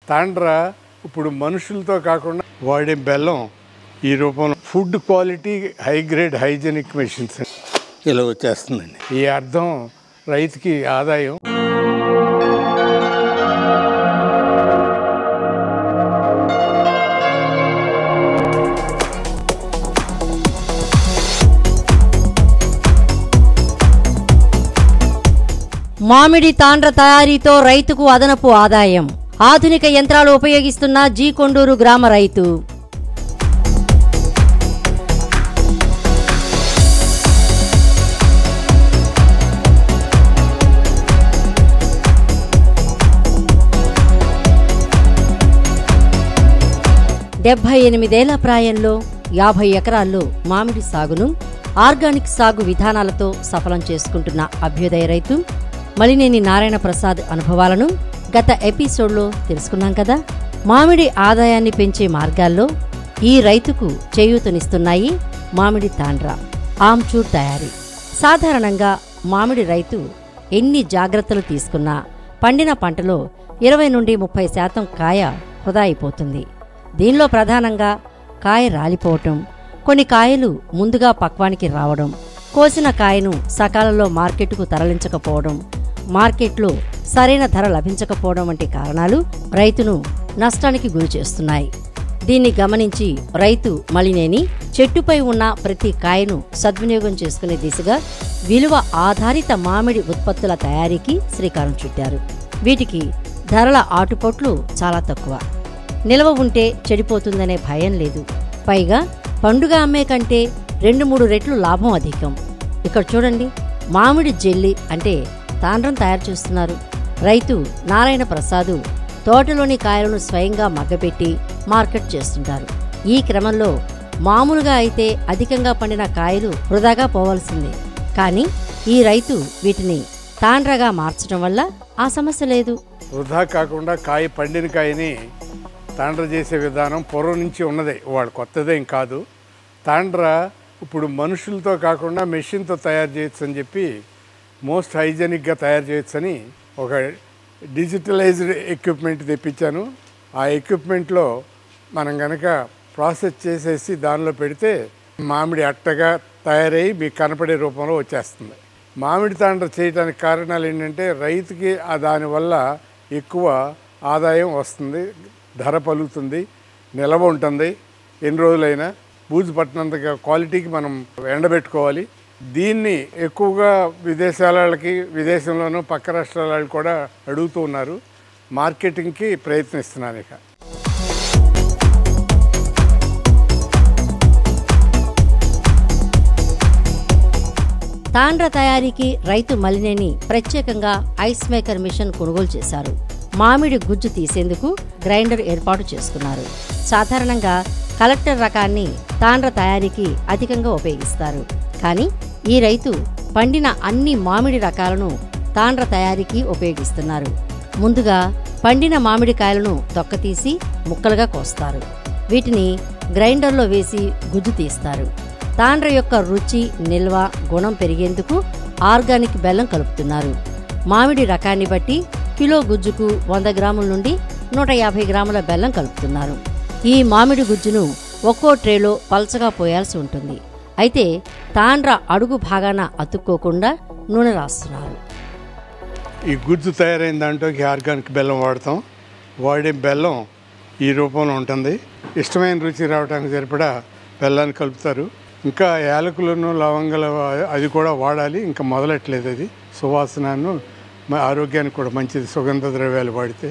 తాండ్ర ఇప్పుడు మనుషులతో కాకుండా వాడే బెల్లం ఈ రూపంలో food quality high grade hygienic machines ఇలా వచ్చేస్తుందండి. ఈ అర్థం రైతుకి ఆదాయం. మామిడి తాండ్ర తయారీతో రైతుకు అదనపు ఆదాయం. ఆధునిక యంత్రాలు ఉపయోగిస్తున్న జీ కొండూరు గ్రామ రైతు. డెబ్బై 8 ప్రాయంలో 50 ఎకరాల్లో మామిడి సాగును ఆర్గానిక్ సాగు విధానాలతో సఫలం చేసుకుంటున్న అభ్యుదయ రైతు మలినేని నారాయణ ప్రసాద్ అనుభవాలను గత ఎపిసోడ్లో తెలుసుకున్నాం కదా. మామిడి ఆదాయాన్ని పెంచే మార్గాల్లో ఈ రైతుకు చేయూతనిస్తున్నాయి మామిడి తాండ్ర, ఆమ్చూర్ తయారీ. సాధారణంగా మామిడి రైతు ఎన్ని జాగ్రత్తలు తీసుకున్నా పండిన పంటలో 20 నుండి 30% కాయ వృధా అయిపోతుంది. దీనిలో ప్రధానంగా కాయ రాలిపోవటం, కొన్ని కాయలు ముందుగా పక్వానికి రావడం, కోసిన కాయను సకాలంలో మార్కెట్కు తరలించకపోవడం, మార్కెట్లో సరైన ధర లభించకపోవడం వంటి కారణాలు రైతును నష్టానికి గురి చేస్తున్నాయి. దీన్ని గమనించి రైతు మలినేని చెట్టుపై ఉన్న ప్రతి కాయను సద్వినియోగం చేసుకునే దిశగా విలువ ఆధారిత మామిడి ఉత్పత్తుల తయారీకి శ్రీకారం చుట్టారు. వీటికి ధరల ఆటుపోట్లు చాలా తక్కువ. నిల్వ ఉంటే చెడిపోతుందనే భయం లేదు. పైగా పండుగ అమ్మే కంటే 2-3 రెట్లు లాభం అధికం. ఇక్కడ చూడండి, మామిడి జెల్లీ అంటే తాండ్రం తయారు చేస్తున్నారు. రైతు నారాయణ ప్రసాద్ తోటలోని కాయలను స్వయంగా మగ్గబెట్టి మార్కెట్ చేస్తుంటారు. ఈ క్రమంలో మామూలుగా అయితే అధికంగా పండిన కాయలు వృధాగా పోవాల్సిందే. కానీ ఈ రైతు వీటిని తాండ్రగా మార్చడం వల్ల ఆ సమస్య లేదు. వృధా కాకుండా కాయ పండిన కాయని తాండ్ర చేసే విధానం పూర్వం నుంచి ఉన్నదే, వాడు కొత్తదేం కాదు. తాండ్ర ఇప్పుడు మనుషులతో కాకుండా మెషిన్తో తయారు చేయొచ్చు అని చెప్పి మోస్ట్ హైజెనిక్గా తయారు చేయొచ్చని ఒక డిజిటలైజ్డ్ ఎక్విప్మెంట్ తెప్పించాను. ఆ ఎక్విప్మెంట్లో మనం కనుక ప్రాసెస్ చేసేసి దానిలో పెడితే మామిడి అట్టగా తయారయ్యి మీకు కనపడే రూపంలో వచ్చేస్తుంది. మామిడి తాండ్ర చేయడానికి కారణాలు ఏంటంటే రైతుకి దానివల్ల ఎక్కువ ఆదాయం వస్తుంది, ధర పలుకుతుంది, నిలవ ఉంటుంది. ఎన్ని రోజులైనా బూజు పట్టినంతగా క్వాలిటీకి మనం ఎండబెట్టుకోవాలి. దీన్ని ఎక్కువగా విదేశాలకి, విదేశంలోనూ పక్క రాష్ట్రాల వాళ్ళు కూడా అడుగుతూ ఉన్నారు. మార్కెటింగ్కి ప్రయత్నిస్తున్నాను. ఇక తాండ్ర తయారీకి రైతు మలినేని ప్రత్యేకంగా ఐస్ మేకర్ మిషన్ కొనుగోలు చేశారు. మామిడి గుజ్జు తీసేందుకు గ్రైండర్ ఏర్పాటు చేసుకున్నారు. సాధారణంగా కలెక్టర్ రకాన్ని తాండ్ర తయారీకి అధికంగా ఉపయోగిస్తారు. కానీ ఈ రైతు పండిన అన్ని మామిడి రకాలను తాండ్ర తయారీకి ఉపయోగిస్తున్నారు. ముందుగా పండిన మామిడికాయలను తొక్కతీసి ముక్కలుగా కోస్తారు. వీటిని గ్రైండర్లో వేసి గుజ్జు తీస్తారు. తాండ్ర యొక్క రుచి, నిల్వ, గుణం పెరిగేందుకు ఆర్గానిక్ బెల్లం కలుపుతున్నారు. మామిడి రకాన్ని బట్టి కిలో గుజ్జుకు 100 గ్రాముల నుండి 150 గ్రాముల బెల్లం కలుపుతున్నారు. ఈ మామిడి గుజ్జును ఒక్కో ట్రేలో పల్చగా పోయాల్సి ఉంటుంది. అయితే తాండ్ర అడుగు భాగాన అతుక్కోకుండా నూనె రాస్తున్నారు. ఈ గుజ్జు తయారైన దాంట్లోకి ఆర్గానిక్ బెల్లం వాడతాం. వాడే బెల్లం ఈ రూపంలో ఉంటుంది. ఇష్టమైన రుచి రావడానికి సరిపడా బెల్లాన్ని కలుపుతారు. ఇంకా యాలకులను, లవంగలు అది కూడా వాడాలి. ఇంకా మొదలెట్లేదు. అది సువాసనను, ఆరోగ్యానికి కూడా మంచిది సుగంధ ద్రవ్యాలు వాడితే.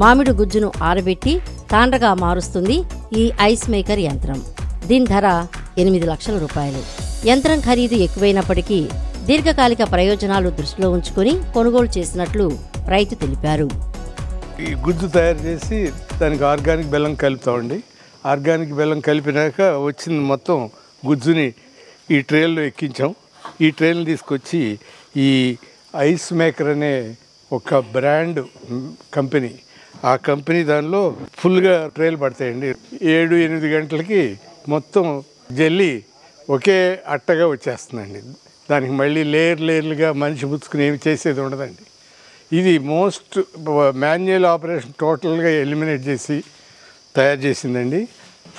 మామిడి గుజ్జును ఆరబెట్టి తాండ్రగా మారుస్తుంది ఈ ఐస్ మేకర్ యంత్రం. దీని ధర 8 లక్షల రూపాయలు. యంత్రం ఖరీదు ఎక్కువైనప్పటికీ దీర్ఘకాలిక ప్రయోజనాలు దృష్టిలో ఉంచుకుని కొనుగోలు చేసినట్లు రైతు తెలిపారు. ఈ గుజ్జు తయారు చేసి దానికి ఆర్గానిక్ బెల్లం కలుపుతామండి. ఆర్గానిక్ బెల్లం కలిపినాక వచ్చిన మొత్తం గుజ్జుని ఈ ట్రేల్లో ఎక్కించాం. ఈ ట్రేలను తీసుకొచ్చి ఈ ఐస్ మేకర్ అనే ఒక బ్రాండ్ కంపెనీ, ఆ కంపెనీ దానిలో ఫుల్గా ట్రేలు పడతాయండి. 7-8 గంటలకి మొత్తం జెల్లీ ఒకే అట్టగా వచ్చేస్తుందండి. దానికి మళ్ళీ లేయర్లుగా మనిషి పుచ్చుకుని ఏమి చేసేది ఉండదండి. ఇది మోస్ట్ మాన్యువల్ ఆపరేషన్ టోటల్గా ఎలిమినేట్ చేసి తయారు చేసిందండి.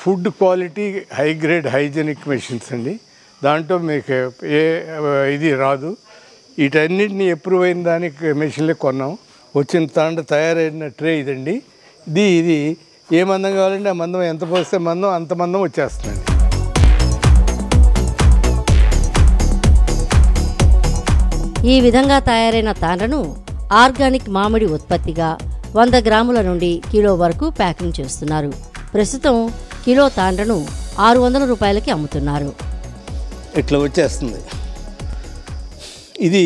Food quality high grade hygienic machines అండి. దాంట్లో మీకు ఏ ఇది రాదు. వీటన్నిటిని అప్రూవ్ అయిన దానికి మెషిన్లే కొన్నాం. వచ్చిన తాండ తయారైన ట్రే ఇదండి. ఇది ఏ మందం కావాలంటే ఆ మందం, ఎంత పోస్తే మందం అంత మందం వచ్చేస్తుందండి. ఈ విధంగా తయారైన తాండ్రను ఆర్గానిక్ మామిడి ఉత్పత్తిగా 100 గ్రాముల నుండి కిలో వరకు ప్యాకింగ్ చేస్తున్నారు. ప్రస్తుతం కిలో తాండ్రను 600 రూపాయలకి అమ్ముతున్నారు. ఇట్లా వచ్చేస్తుంది. ఇది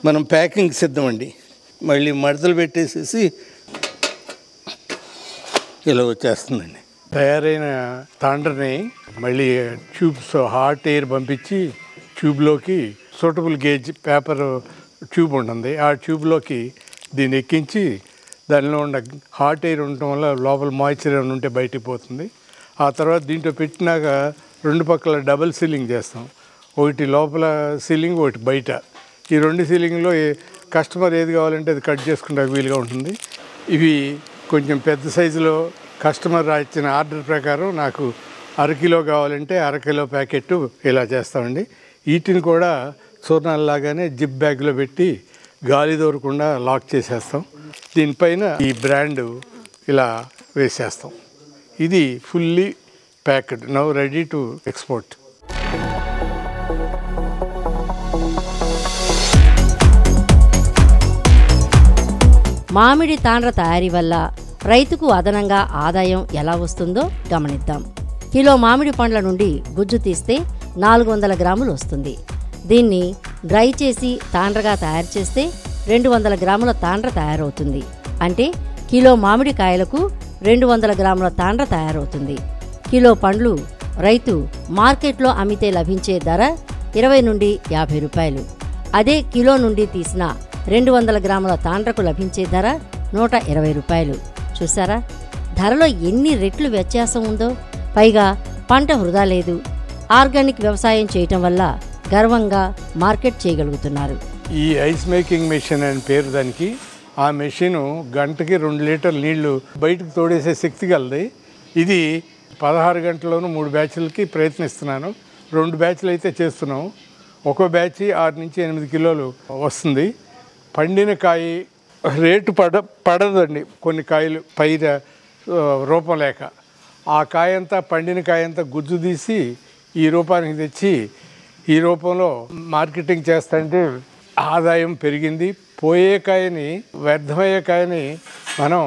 మనం ప్యాకింగ్ సిద్ధం అండి. మళ్ళీ మడతలు పెట్టేసేసి ఇలా వచ్చేస్తుందండి. తయారైన తాండ్రని మళ్ళీ ట్యూబ్స్ హాట్ ఎయిర్ పంపించి ట్యూబ్లోకి సూటబుల్ గేజ్ పేపర్ ట్యూబ్ ఉంటుంది. ఆ ట్యూబ్లోకి దీన్ని ఎక్కించి దానిలో ఉన్న హాట్ ఎయిర్ ఉండటం వల్ల లోపల మాయిశ్చర్ ఏమైనా ఉంటే బయటికి పోతుంది. ఆ తర్వాత దీంట్లో పెట్టినాక 2 పక్కల డబుల్ సీలింగ్ చేస్తాం. ఒకటి లోపల సీలింగ్, ఒకటి బయట. ఈ 2 సీలింగ్లో కస్టమర్ ఏది కావాలంటే అది కట్ చేసుకుంటే వీలుగా ఉంటుంది. ఇవి కొంచెం పెద్ద సైజులో కస్టమర్ ఇచ్చిన ఆర్డర్ ప్రకారం నాకు 1/2 కిలో కావాలంటే 1/2 కిలో ప్యాకెట్ ఇలా చేస్తామండి. వీటిని కూడా చూర్ణాలలాగానే జిప్ బ్యాగ్లో పెట్టి గాలి దొరకకుండా లాక్ చేసేస్తాం. దీనిపైన ఈ బ్రాండ్ ఇలా వేసేస్తాం. ఇది fully packed, now ready to export. మామిడి తాండ్ర తయారీ వల్ల రైతుకు అదనంగా ఆదాయం ఎలా వస్తుందో గమనిద్దాం. కిలో మామిడి పండ్ల నుండి గుజ్జు తీస్తే 400 గ్రాములు వస్తుంది. దీన్ని డ్రై చేసి తాండ్రగా తయారు చేస్తే 200 గ్రాముల తాండ్ర తయారవుతుంది. అంటే కిలో మామిడి కాయలకు 200 గ్రాముల తాండ్ర తయారవుతుంది. కిలో పండ్లు రైతు మార్కెట్లో అమ్మితే లభించే ధర 20 నుండి 50 రూపాయలు. అదే కిలో నుండి తీసిన 200 గ్రాముల తాండ్రకు లభించే ధర 120 రూపాయలు. చూసారా ధరలో ఎన్ని రెట్లు వ్యత్యాసం ఉందో. పైగా పంట వృధా లేదు. ఆర్గానిక్ వ్యవసాయం చేయటం వల్ల గర్వంగా మార్కెట్ చేయగలుగుతున్నారు. ఈ ఐస్ మేకింగ్ మెషిన్ అని పేరు దానికి. ఆ మెషిన్ గంటకి 2 లీటర్ల నీళ్లు బయటకు తోడేసే శక్తి కలది. ఇది 16 గంటల్లోనూ 3 బ్యాచ్లకి ప్రయత్నిస్తున్నాను. 2 బ్యాచ్లు అయితే చేస్తున్నాం. ఒక్కో బ్యాచ్ 6 నుంచి 8 కిలోలు వస్తుంది. పండిన కాయ రేటు పడదండి. కొన్ని కాయలు పైర రూపం లేక ఆ కాయంతా, పండిన కాయంతా గుజ్జు తీసి ఈ రూపానికి తెచ్చి ఈ రూపంలో మార్కెటింగ్ చేస్తుంటే ఆదాయం పెరిగింది. పోయే కాయని, వ్యర్థమయ్యే కాయని మనం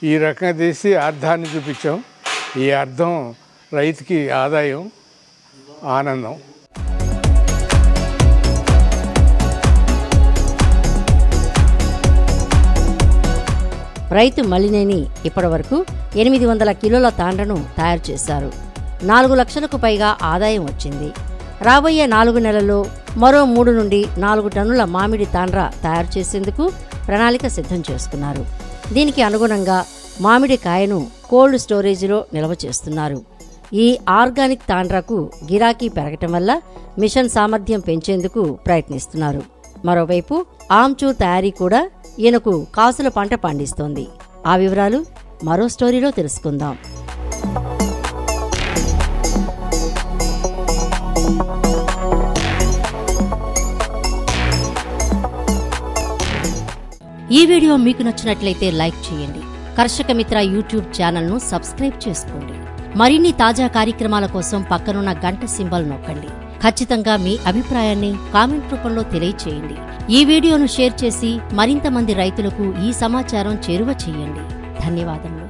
ఈ రకంగా తీసి అర్థాన్ని చూపించాం. ఈ అర్థం రైతుకి ఆదాయం, ఆనందం. రైతు మలినేని ఇప్పటివరకు 800 కిలోల తాండ్రను తయారు చేశారు. 4 లక్షలకు పైగా ఆదాయం వచ్చింది. రాబోయే 4 నెలల్లో మరో 3 నుండి 4 టన్నుల మామిడి తాండ్ర తయారు చేసేందుకు ప్రణాళిక సిద్ధం చేసుకున్నారు. దీనికి అనుగుణంగా మామిడి కాయను కోల్డ్ స్టోరేజీలో నిల్వ చేస్తున్నారు. ఈ ఆర్గానిక్ తాండ్రకు గిరాకీ పెరగటం వల్ల మిషన్ సామర్థ్యం పెంచేందుకు ప్రయత్నిస్తున్నారు. మరోవైపు ఆమ్చూర్ తయారీ కూడా ఈయనకు కాసుల పంట పండిస్తోంది. ఆ వివరాలు మరో స్టోరీలో తెలుసుకుందాం. ఈ వీడియో మీకు నచ్చినట్లయితే లైక్ చేయండి. కర్షక మిత్ర యూట్యూబ్ ఛానల్ను సబ్స్క్రైబ్ చేసుకోండి. మరిన్ని తాజా కార్యక్రమాల కోసం పక్కనున్న గంట సింబల్ నొక్కండి. ఖచ్చితంగా మీ అభిప్రాయాన్ని కామెంట్ రూపంలో తెలియచేయండి. ఈ వీడియోను షేర్ చేసి మరింత మంది రైతులకు ఈ సమాచారం చేరువ చేయండి. ధన్యవాదములు.